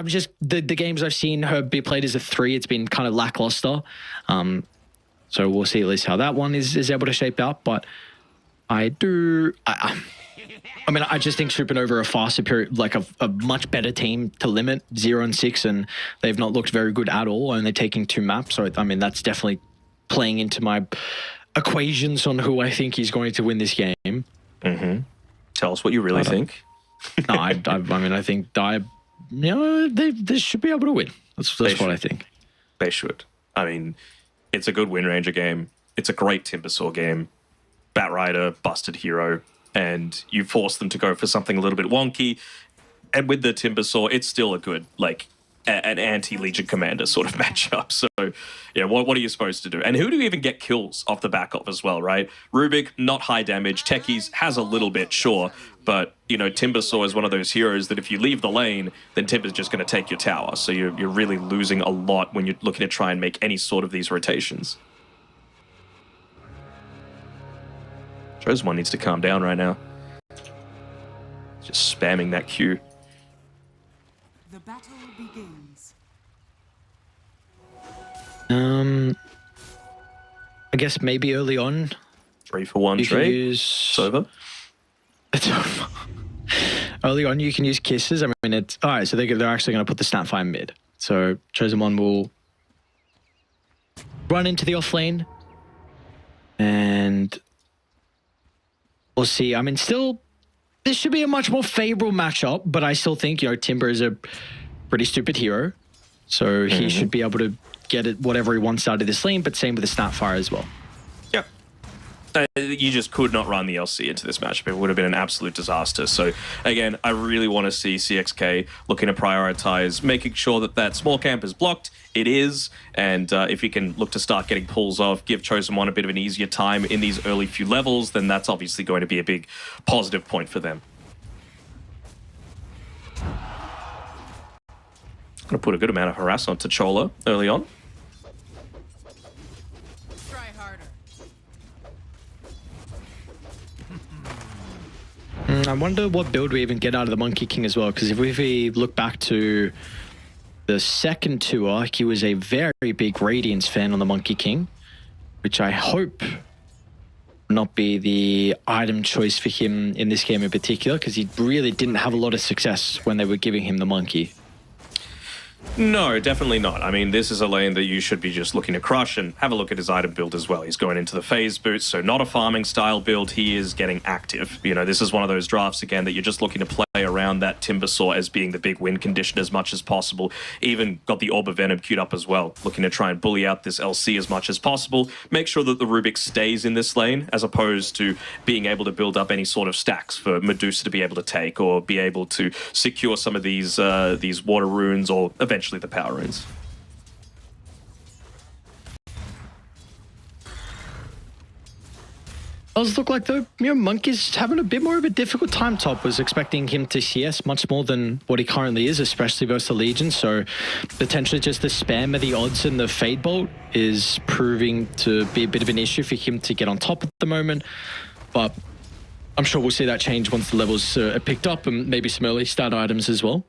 I'm just the games I've seen her be played as a 3. It's been kind of lackluster. So we'll see at least how that one is able to shape out. But I mean, I just think Supernova are a far superior, like a much better team to limit 0 and 6, and they've not looked very good at all. And they're taking 2 maps. So I mean, that's definitely playing into my equations on who I think is going to win this game. Mm-hmm. Tell us what you really think. No, I mean, I think they should be able to win. That's what I think. They should. I mean, it's a good Wind Ranger game. It's a great Timbersaw game. Batrider, busted hero, and you force them to go for something a little bit wonky. And with the Timbersaw, it's still a good, like, an anti-Legion Commander sort of matchup. So, yeah, what are you supposed to do? And who do you even get kills off the back of as well, right? Rubik, not high damage. Techies has a little bit, sure. But, you know, Timbersaw is one of those heroes that if you leave the lane, then Timber's just going to take your tower. So you're really losing a lot when you're looking to try and make any sort of these rotations. Chosen One needs to calm down right now. Just spamming that Q. The battle begins. I guess maybe early on 3-for-1 trade. It's over. It's over. Early on, you can use kisses. I mean, it's all right. So they're actually going to put the Snapfire mid. So Chosen One will run into the off lane, and we'll see. I mean, still, this should be a much more favorable matchup, but I still think, you know, Timber is a pretty stupid hero. So he should be able to get it whatever he wants out of this lane, but same with the Snapfire as well. Yeah. You just could not run the LC into this matchup. It would have been an absolute disaster. So, again, I really want to see CXK looking to prioritize making sure that that small camp is blocked. It is. And if he can look to start getting pulls off, give Chosen One a bit of an easier time in these early few levels, then that's obviously going to be a big positive point for them. Going to put a good amount of harass onto Chola early on. Try harder. I wonder what build we even get out of the Monkey King as well, because if we look back to the second tour, he was a very big Radiance fan on the Monkey King, which I hope not be the item choice for him in this game in particular, because he really didn't have a lot of success when they were giving him the Monkey. No, definitely not. I mean, this is a lane that you should be just looking to crush, and have a look at his item build as well. He's going into the phase boots, so not a farming style build. He is getting active. You know, this is one of those drafts, again, that you're just looking to play around that Timbersaw as being the big win condition as much as possible. Even got the Orb of Venom queued up as well, looking to try and bully out this LC as much as possible. Make sure that the Rubik stays in this lane, as opposed to being able to build up any sort of stacks for Medusa to be able to take, or be able to secure some of these water runes, or eventually the power runes. Does look like the Monkey's having a bit more of a difficult time. Top was expecting him to CS much more than what he currently is, especially versus the Legion. So potentially just the spam of the odds and the Fade Bolt is proving to be a bit of an issue for him to get on top at the moment. But I'm sure we'll see that change once the levels are picked up, and maybe some early start items as well.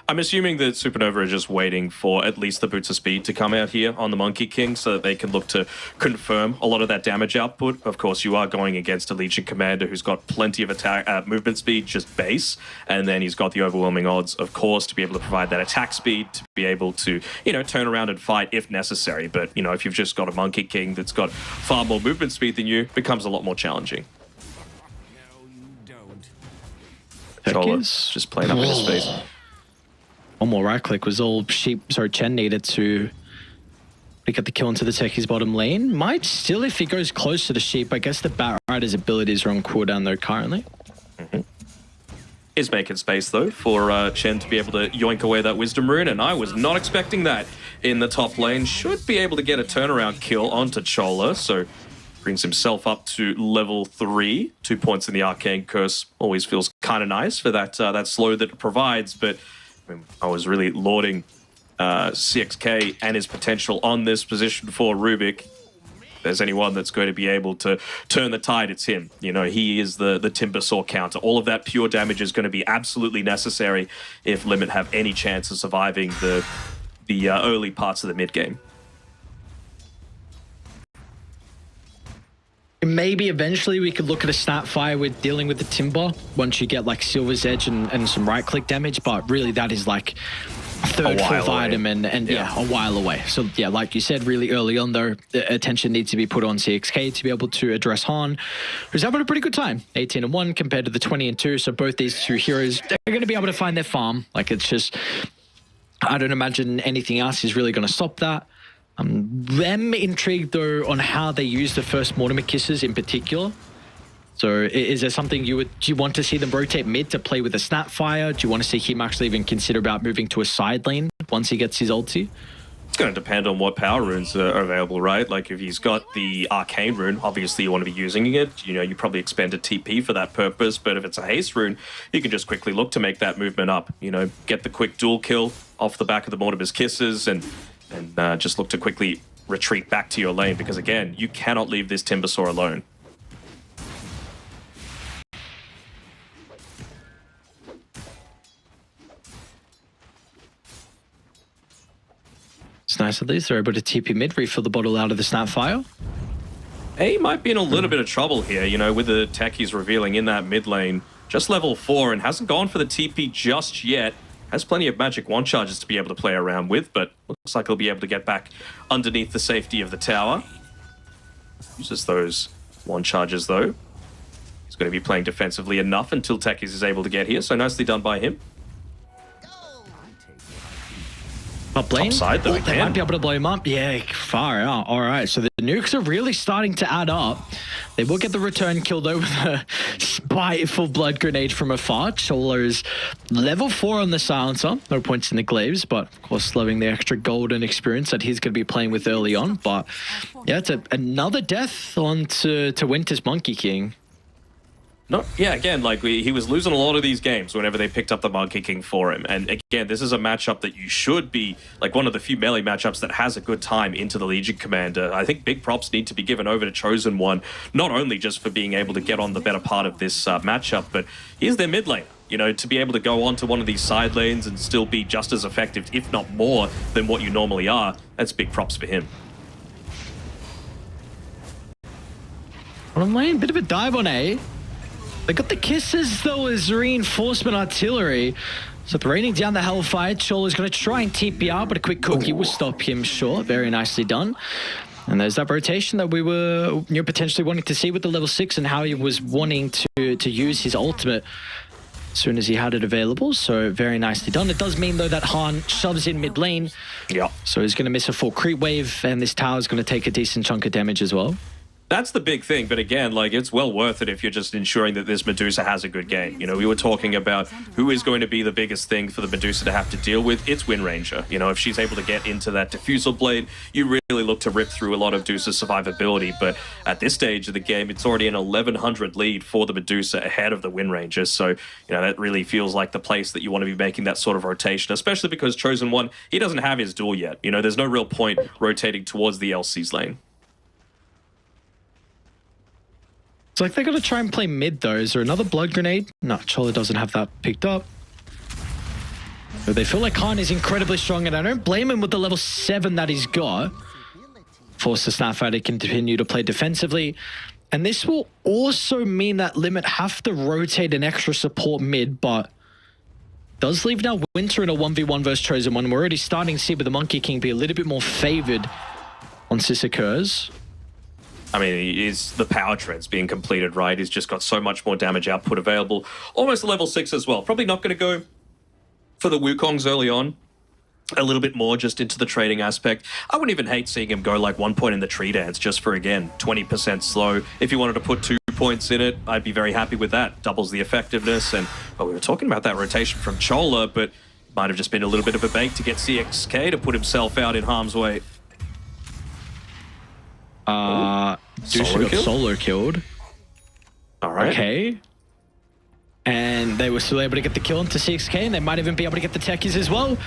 I'm assuming that Supernova are just waiting for at least the Boots of Speed to come out here on the Monkey King so that they can look to confirm a lot of that damage output. Of course, you are going against a Legion Commander who's got plenty of attack movement speed, just base, and then he's got the overwhelming odds, of course, to be able to provide that attack speed, to be able to, you know, turn around and fight if necessary. But, you know, if you've just got a Monkey King that's got far more movement speed than you, it becomes a lot more challenging. No, you don't. Chola just playing up in his face. One more right click was all Chen needed to get the kill into the Techie's bottom lane. Might still, if he goes close to the sheep, I guess the Batrider's abilities are on cooldown though currently. Is making space though for Chen to be able to yoink away that Wisdom Rune, and I was not expecting that in the top lane. Should be able to get a turnaround kill onto Chola, so brings himself up to level 3. 2 points in the Arcane Curse always feels kind of nice for that that slow that it provides, but I was really lauding CXK and his potential on this position for Rubik. there's anyone that's going to be able to turn the tide, it's him. You know, he is the Timber Saw counter. All of that pure damage is going to be absolutely necessary if Limit have any chance of surviving the early parts of the mid game. Maybe eventually we could look at a Snapfire with dealing with the Timber once you get like Silver's Edge and some right-click damage, but really that is like third, fourth item and yeah, a while away. So yeah, like you said, really early on though, the attention needs to be put on CXK to be able to address Han, who's having a pretty good time, 18-1 compared to the 20-2. So both these two heroes, they're going to be able to find their farm. Like it's just, I don't imagine anything else is really going to stop that. I'm intrigued though on how they use the first Mortimer Kisses in particular. So is there something do you want to see them rotate mid to play with a Snapfire? Do you want to see him actually even consider about moving to a side lane once he gets his ulti? It's going to depend on what power runes are available, right? Like if he's got the Arcane rune, obviously you want to be using it. You know, you probably expend a TP for that purpose. But if it's a haste rune, you can just quickly look to make that movement up. You know, get the quick dual kill off the back of the Mortimer's Kisses and just look to quickly retreat back to your lane, because again, you cannot leave this Timber Saw alone. It's nice at least they're able to TP mid, refill the bottle out of the Snapfire. He might be in a little bit of trouble here, you know, with the tech he's revealing in that mid lane. Just level 4 and hasn't gone for the TP just yet. Has plenty of magic one charges to be able to play around with, but looks like he'll be able to get back underneath the safety of the tower. Uses those one charges though. He's going to be playing defensively enough until Techies is able to get here, so nicely done by him. Top lane? Top side though, they might be able to blow him up. Yeah, far out. All right, so the nukes are really starting to add up. They will get the return kill though with a spiteful blood grenade from afar. Cholo's level 4 on the silencer. No points in the glaives, but of course slowing the extra golden experience that he's going to be playing with early on. But yeah, it's another death on to Winter's Monkey King. No, yeah, again, like he was losing a lot of these games whenever they picked up the Monkey King for him. And again, this is a matchup that you should be, like one of the few melee matchups that has a good time into the Legion Commander. I think big props need to be given over to Chosen One, not only just for being able to get on the better part of this matchup, but he's their mid lane. You know, to be able to go onto one of these side lanes and still be just as effective, if not more, than what you normally are, that's big props for him. Bottom lane, bit of a dive on A. They got the Kisses, though, as reinforcement artillery. So raining down the Hellfire. Cholo's going to try and TP out, but a quick cookie will stop him short. Very nicely done. And there's that rotation that we were potentially wanting to see with the level 6 and how he was wanting to use his ultimate as soon as he had it available. So very nicely done. It does mean, though, that Han shoves in mid lane. Yeah. So he's going to miss a full creep wave, and this tower's going to take a decent chunk of damage as well. That's the big thing, but again, like it's well worth it if you're just ensuring that this Medusa has a good game. You know, we were talking about who is going to be the biggest thing for the Medusa to have to deal with. It's Wind Ranger. You know, if she's able to get into that Diffusal Blade, you really look to rip through a lot of Medusa's survivability. But at this stage of the game, it's already an 1100 lead for the Medusa ahead of the Wind Ranger. So, you know, that really feels like the place that you want to be making that sort of rotation, especially because Chosen One, he doesn't have his duel yet. You know, there's no real point rotating towards the LC's lane. It's like they're going to try and play mid, though. Is there another blood grenade? No, Cholo doesn't have that picked up. But they feel like Han is incredibly strong, and I don't blame him with the level 7 that he's got. Force the Snapfire to continue to play defensively. And this will also mean that Limit have to rotate an extra support mid, but does leave now Winter in a 1v1 versus Chosen One. We're already starting to see with the Monkey King be a little bit more favored on Sissakers. I mean, the power treads being completed, right? He's just got so much more damage output available. Almost level 6 as well. Probably not going to go for the Wukongs early on. A little bit more just into the trading aspect. I wouldn't even hate seeing him go like 1 point in the tree dance just for, again, 20% slow. If you wanted to put 2 points in it, I'd be very happy with that. Doubles the effectiveness. And well, we were talking about that rotation from Chola, but might have just been a little bit of a bait to get CXK to put himself out in harm's way. Dusha got solo killed. All right. Okay. And they were still able to get the kill into 6K, and they might even be able to get the techies as well.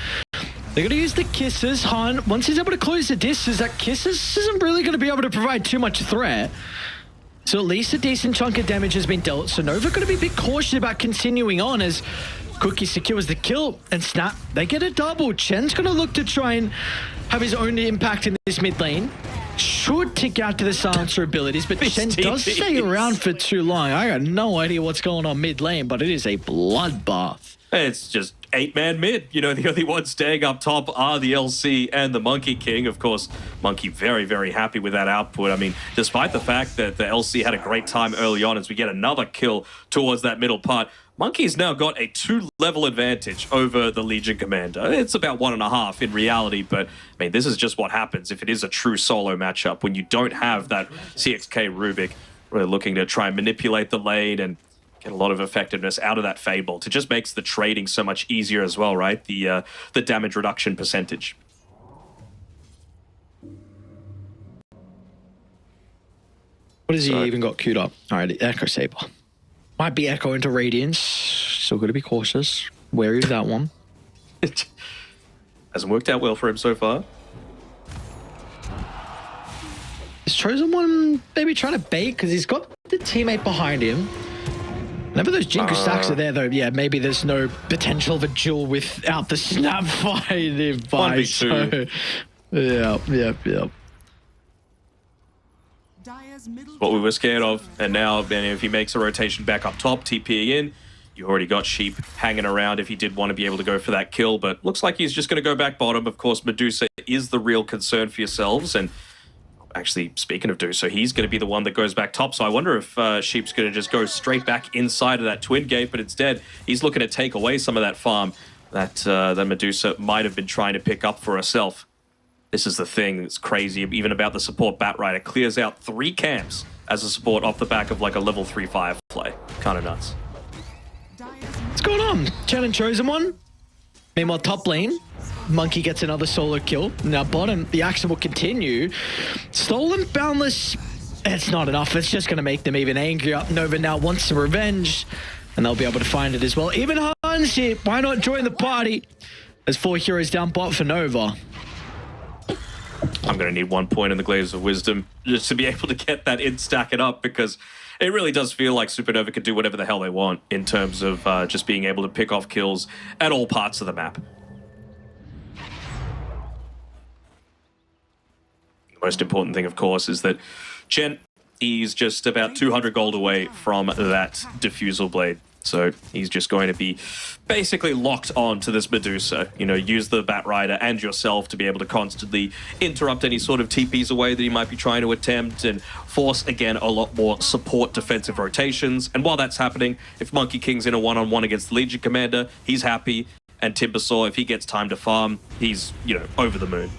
They're going to use the Kisses. Han, once he's able to close the distance, that Kisses isn't really going to be able to provide too much threat. So at least a decent chunk of damage has been dealt. So Nova going to be a bit cautious about continuing on as Cookie secures the kill, and Snap, they get a double. Chen's going to look to try and have his own impact in this mid lane. Should tick out to the silencer abilities, but Chen does stay around for too long. I got no idea what's going on mid lane, but it is a bloodbath. It's just 8-man mid. You know, the only ones staying up top are the LC and the Monkey King. Of course, Monkey very, very happy with that output. I mean, despite the fact that the LC had a great time early on as we get another kill towards that middle part, Monkey's now got a 2-level advantage over the Legion Commander. It's about 1.5 in reality, but I mean, this is just what happens if it is a true solo matchup. When you don't have that CXK Rubik, really looking to try and manipulate the lane and get a lot of effectiveness out of that Fable. It just makes the trading so much easier as well, right? The damage reduction percentage. What has he even got queued up? All right, Echo Saber. Might be Echo into Radiance. Still got to be cautious. Wary of that one. It hasn't worked out well for him so far. He's chosen one, maybe trying to bait because he's got the teammate behind him. Whenever those Jinku stacks are there, though, yeah, maybe there's no potential of a duel without the Snap fight nearby. 1v2. Yeah. What we were scared of, and now if he makes a rotation back up top, TPing in, you already got Sheep hanging around if he did want to be able to go for that kill, but looks like he's just going to go back bottom. Of course, Medusa is the real concern for yourselves, and actually, speaking of Duso, he's going to be the one that goes back top. So I wonder if Sheep's going to just go straight back inside of that twin gate, but instead he's looking to take away some of that farm that Medusa might have been trying to pick up for herself. This is the thing that's crazy, even about the support Batrider. Clears out 3 camps as a support off the back of like a level 3-5 play. Kind of nuts. What's going on? Chen and Chosen one. Meanwhile, top lane, Monkey gets another solo kill. Now bottom, the action will continue. Stolen Boundless, it's not enough. It's just going to make them even angrier. Nova now wants some revenge, and they'll be able to find it as well. Even Hans here, why not join the party? There's 4 heroes down bot for Nova. I'm going to need 1 point in the Glaives of Wisdom just to be able to get that in, stack it up, because it really does feel like Supernova could do whatever the hell they want in terms of just being able to pick off kills at all parts of the map. The most important thing, of course, is that Chen, he's just about 200 gold away from that Diffusal Blade. So he's just going to be basically locked on to this Medusa. You know, use the Batrider and yourself to be able to constantly interrupt any sort of TPs away that he might be trying to attempt and force, again, a lot more support defensive rotations. And while that's happening, if Monkey King's in a one-on-one against the Legion Commander, he's happy. And Timbersaw, if he gets time to farm, he's, you know, over the moon.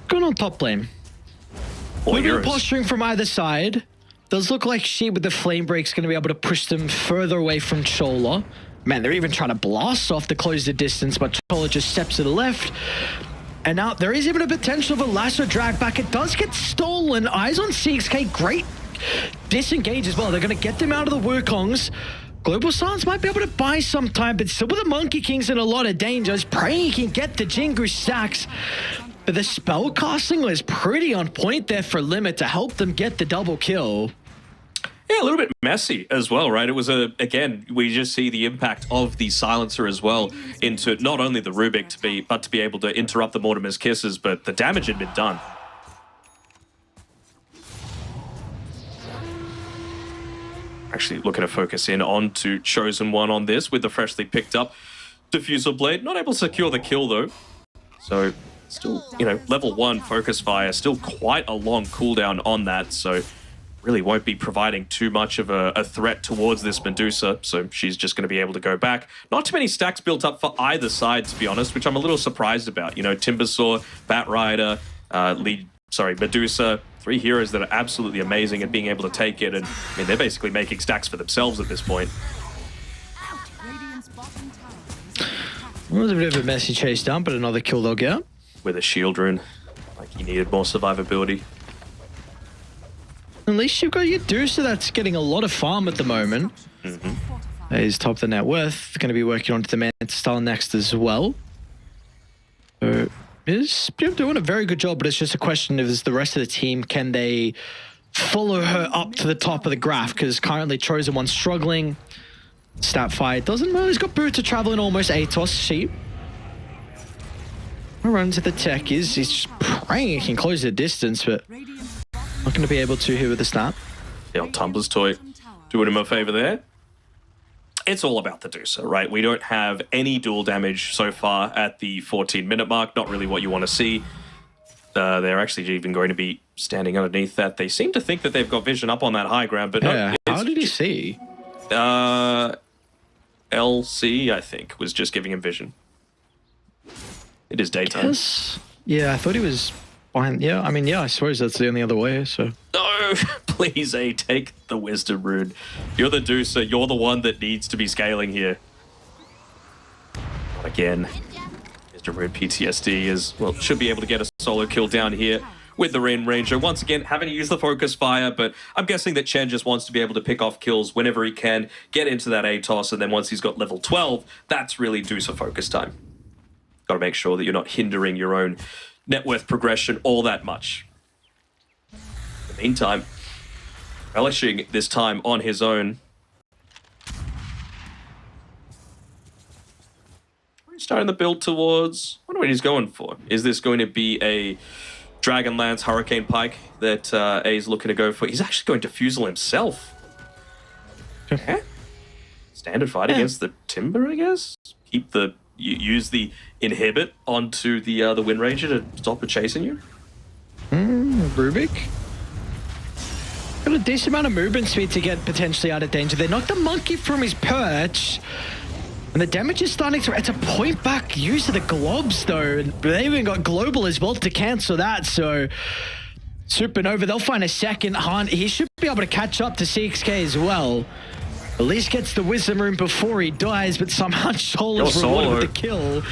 Going on top lane. A little bit of posturing from either side. Does look like Sheep with the Flame Break's going to be able to push them further away from Chola. Man, they're even trying to blast off to close the distance, but Chola just steps to the left. And now there is even a potential of a lasso drag back. It does get stolen. Eyes on CXK, great disengage as well. They're going to get them out of the Wukongs. Global Silence might be able to buy some time, but still with the Monkey King's in a lot of danger. Praying he can get the Jingu stacks. But the spell casting was pretty on point there for Limit to help them get the double kill. Yeah, a little bit messy as well, right? It was again, we just see the impact of the silencer as well into not only the Rubik but to be able to interrupt the Mortimer's Kisses, but the damage had been done. Actually looking to focus in on to Chosen One on this with the freshly picked up Diffusal Blade. Not able to secure the kill though. So still, you know, level 1 focus fire, still quite a long cooldown on that, so really won't be providing too much of a threat towards this Medusa, so she's just going to be able to go back. Not too many stacks built up for either side, to be honest, which I'm a little surprised about. You know, Timbersaw, Batrider, Medusa, 3 heroes that are absolutely amazing at being able to take it, and I mean, they're basically making stacks for themselves at this point. It was a bit of a messy chase down, but another kill they'll get. With a shield rune, like he needed more survivability. At least you've got your Dusa that's getting a lot of farm at the moment. Mm-hmm. He's top of the net worth. Going to be working on the Manta style next as well. So is doing a very good job, but it's just a question of is the rest of the team, can they follow her up to the top of the graph? Because currently Chosen One struggling. Statfire doesn't matter. He's got Buta traveling almost Atos. Sheep runs at the tech. He's just praying he can close the distance, but not going to be able to here with the snap. The old Tumblr's toy doing him a favor there. It's all about the Deucer, right? We don't have any dual damage so far at the 14-minute mark. Not really what you want to see. They're actually even going to be standing underneath that. They seem to think that they've got vision up on that high ground, but yeah. no. How did he see? LC, I think, was just giving him vision. It is daytime. Yes. Yeah, I thought he was behind. Yeah, I mean, yeah, I suppose that's the only other way, so. No, please, A, take the Wisdom Rune. You're the Deucer. You're the one that needs to be scaling here. Not again. Wisdom Rune PTSD is, well, should be able to get a solo kill down here with the Rain Ranger. Once again, having to use the focus fire, but I'm guessing that Chen just wants to be able to pick off kills whenever he can, get into that ATOS, and then once he's got level 12, that's really Deucer focus time. Got to make sure that you're not hindering your own net worth progression all that much. In the meantime, relishing this time on his own. He's starting the build towards... I wonder what he's going for. Is this going to be a Dragonlance Hurricane Pike that A's looking to go for? He's actually going to Fusel himself. Okay. Standard fight against the Timber, I guess? Keep the... use the inhibit onto the Wind Ranger to stop it chasing you. Rubik. Got a decent amount of movement speed to get potentially out of danger. They knocked the monkey from his perch. And the damage is starting to... It's a point back use of the globs, though. They even got global as well to cancel that, so... Supernova, they'll find a second hunt. He should be able to catch up to 6k as well. At least gets the Wisdom Rune before he dies, but somehow Cholo's rewarded with the kill.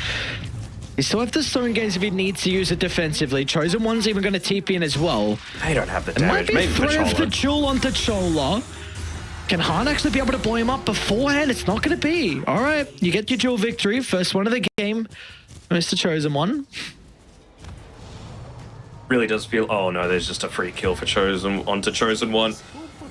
You still have the Stone Gaze if he needs to use it defensively. Chosen One's even going to TP in as well. They don't have the It might damage. be a threat of the Jewel onto Chola. Can Han actually be able to blow him up beforehand? It's not going to be. All right, you get your Jewel victory. First one of the game. Mr. Chosen One. Really does feel... Oh, no, there's just a free kill for Chosen onto Chosen One.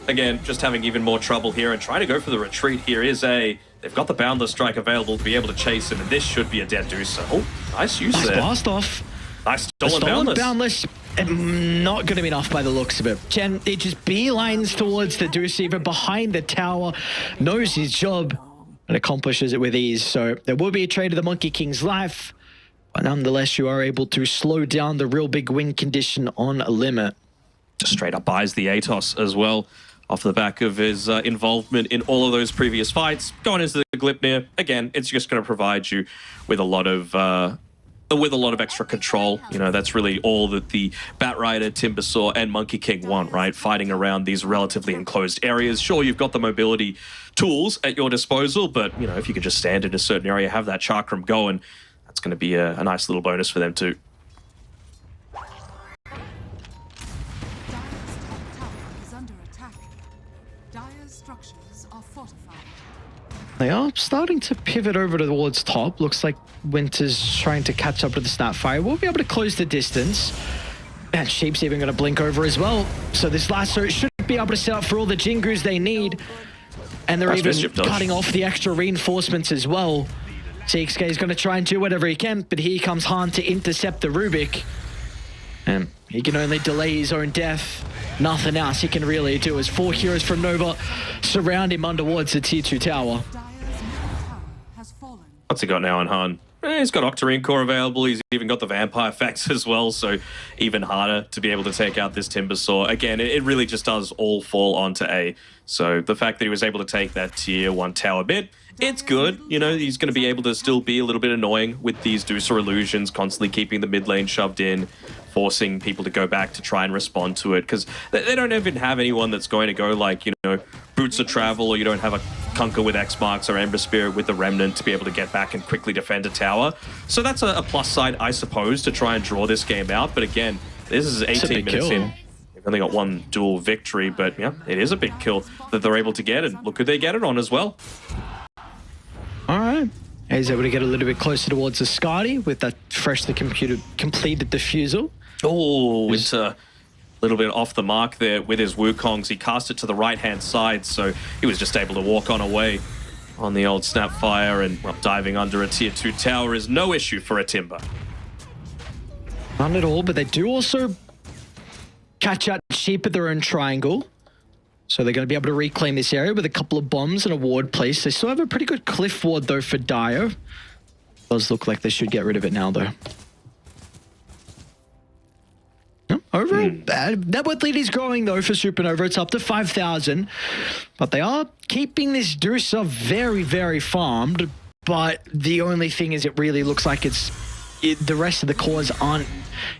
Again, just having even more trouble here and trying to go for the retreat here is a... They've got the Boundless Strike available to be able to chase him, and this should be a dead Deucer. Oh, nice use there. Blast off. Nice stolen Boundless. Not going to be enough by the looks of it. Chen, it just beelines towards the Deucer, even behind the tower, knows his job, and accomplishes it with ease. So there will be a trade of the Monkey King's life, but nonetheless, you are able to slow down the real big win condition on a limit. Just straight up buys the Atos as well, off the back of his involvement in all of those previous fights. Going into the Glipnir, again, it's just going to provide you with a lot of extra control. You know, that's really all that the Batrider, Timbersaw, and Monkey King want, right? Fighting around these relatively enclosed areas. Sure, you've got the mobility tools at your disposal, but, you know, if you could just stand in a certain area, have that chakram going, that's going to be a nice little bonus for them too. They are starting to pivot over towards top. Looks like Winter's trying to catch up to the Snapfire. We'll be able to close the distance. And Sheep's even going to blink over as well. So this lasso should be able to set up for all the Jingus they need. And they're even cutting off the extra reinforcements as well. CXK is going to try and do whatever he can, but here comes Han to intercept the Rubik. And he can only delay his own death. Nothing else he can really do as 4 heroes from Nova surround him underwards the tier 2 tower. What's he got now on Han? He's got Octarine Core available. He's even got the Vampire effects as well, so even harder to be able to take out this Timbersaw. Again, it really just does all fall onto A. So the fact that he was able to take that tier 1 tower bit, it's good. You know, he's going to be able to still be a little bit annoying with these Deucer illusions, constantly keeping the mid lane shoved in, forcing people to go back to try and respond to it, because they don't even have anyone that's going to go like, you know, Boots of Travel, or you don't have a Kunkka with X Marks or Ember Spirit with the Remnant to be able to get back and quickly defend a tower. So that's a plus side, I suppose, to try and draw this game out. But again, this is 18 minutes in. They've only got one dual victory, but yeah, it is a big kill that they're able to get, and look who they get it on as well. All right. He's able to get a little bit closer towards the Scotty with that freshly completed defusal. Oh, it's a little bit off the mark there with his Wukongs. He cast it to the right-hand side, so he was just able to walk on away on the old Snapfire, and well, diving under a tier 2 tower is no issue for a Timber. None at all, but they do also catch out sheep at their own triangle. So they're going to be able to reclaim this area with a couple of bombs and a ward placed. They still have a pretty good cliff ward, though, for Dio. Does look like they should get rid of it now, though. No, overall, net worth lead is growing, though, for Supernova. It's up to 5,000. But they are keeping this Dusa very, very farmed. But the only thing is it really looks like the rest of the cores aren't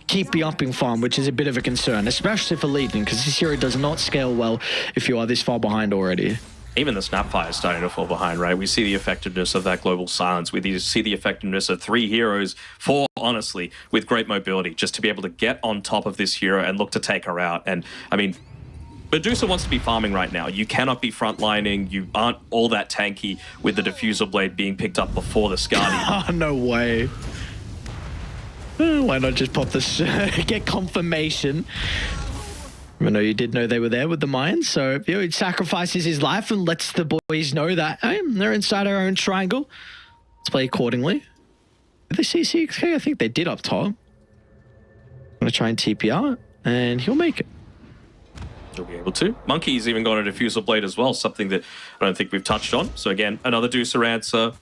keeping up in farm, which is a bit of a concern, especially for leading, because this hero does not scale well if you are this far behind already. Even the Snapfire is starting to fall behind, right? We see the effectiveness of that global silence. We see the effectiveness of 3 heroes, 4, honestly, with great mobility, just to be able to get on top of this hero and look to take her out. And, I mean, Medusa wants to be farming right now. You cannot be frontlining. You aren't all that tanky with the Diffusal Blade being picked up before the Skadi. Oh, no way. Why not just pop this, get confirmation? I know you did know they were there with the mines, so you know, he sacrifices his life and lets the boys know that hey, they're inside our own triangle. Let's play accordingly. Did they see 6K? I think they did up top. I'm going to try and TP out, and he'll make it. He'll be able to. Monkey's even got a Diffusal Blade as well, something that I don't think we've touched on. So again, another Deucer answer.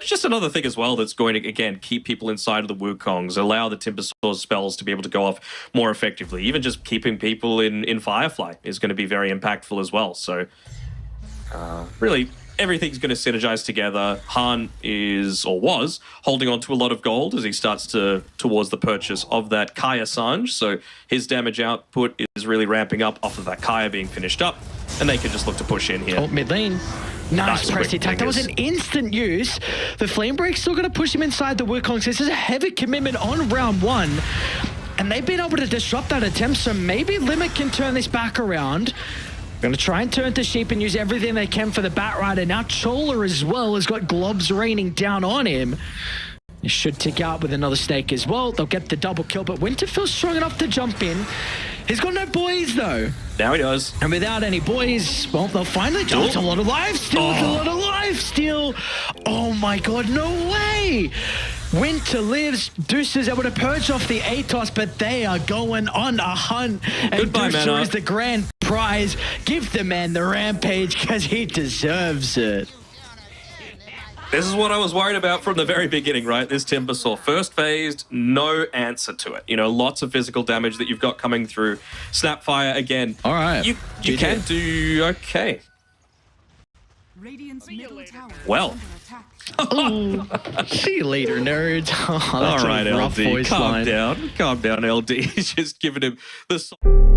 Just another thing as well that's going to, again, keep people inside of the Wukongs, allow the Timbersaw spells to be able to go off more effectively. Even just keeping people in Firefly is going to be very impactful as well. So, really, everything's going to synergize together. Han is, or was, holding on to a lot of gold as he starts towards the purchase of that Kaya Sanj. So his damage output is really ramping up off of that Kaya being finished up, and they can just look to push in here. Oh, mid lane. Nice press attack. That was an instant use. The Flame Break's still going to push him inside the Wukongs. This is a heavy commitment on round 1. And they've been able to disrupt that attempt, so maybe Limit can turn this back around. Going to try and turn to sheep and use everything they can for the Batrider. Now Chola as well has got globs raining down on him. He should tick out with another snake as well. They'll get the double kill, but Winterfell's strong enough to jump in. He's got no boys, though. Now he does. And without any boys, well, they'll finally jump. A lot of life steal. A lot of life steal. Oh, my God, no way. Winter lives. Deuce is able to purge off the Atos, but they are going on a hunt. And Goodbye, Deuce Mana. is the grand prize. Give the man the rampage because he deserves it. This is what I was worried about from the very beginning, right? This Timbersaw, first phased, no answer to it. You know, lots of physical damage that you've got coming through. Snapfire again. All right. You can do okay. Radiant's middle tower is Well. under attack. See you later, nerds. Oh, All that's right, a rough LD. voice Calm line. down. Calm down, LD. He's just giving him the...